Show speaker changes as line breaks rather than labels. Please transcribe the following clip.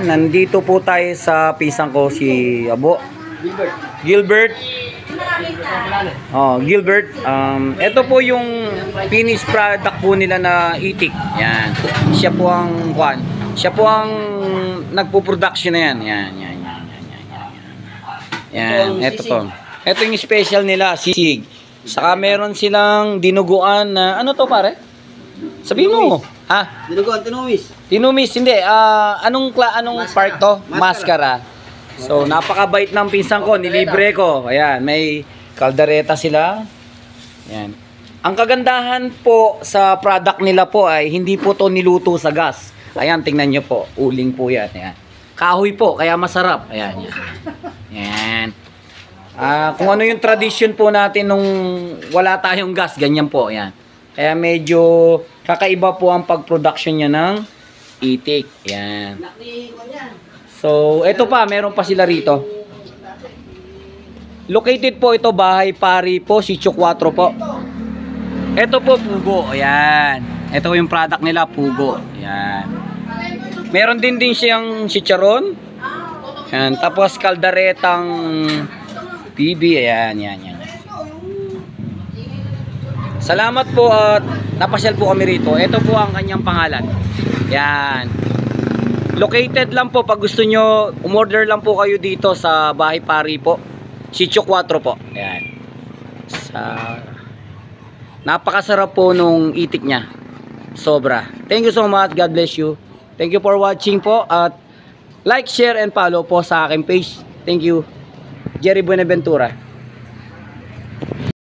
Nandito po tayo sa pisang ko si Abo Gilbert. Gilbert. Ito po yung finished product po nila na itik. Yan. Siya po ang Siya po ang nagpo-production na yan. Yan. Ito po. Ito yung special nila, sisig. Saka meron silang dinuguan na ano to pare? Sabi mo. Ha?
Dinuguan, tinumis.
Tinumis, hindi. Anong part to? Maskara. So, napakabait ng pinsan ko. Nilibre ko. Ayan, may kaldereta sila. Ayan. Ang kagandahan po sa product nila po ay hindi po to niluto sa gas. Ayan, tingnan nyo po. Uling po yan. Ayan. Kahoy po, kaya masarap. Ayan. Ayan. Kung ano yung tradition po natin nung wala tayong gas, ganyan po. Ayan. Kaya medyo kakaiba po ang pag-production niya ng itik. Yan. So, ito pa, meron pa sila rito. Located po ito, Bahay Pari po, Sitio 4 po. Ito po, Pugo. Ayan. Ito yung product nila, Pugo. Ayan. Meron din siyang chicharon. Ayan. Tapos, kaldaretang PB. Ayan. Salamat po at napasyal po kami rito. Ito po ang kanyang pangalan. Yan. Located lang po pag gusto nyo, umorder lang po kayo dito sa Bahay Pari po. Sitio 4 po. Yan. Napakasarap po nung itik niya. Sobra. Thank you so much. God bless you. Thank you for watching po at like, share and follow po sa aking page. Thank you. Jerry Buenaventura.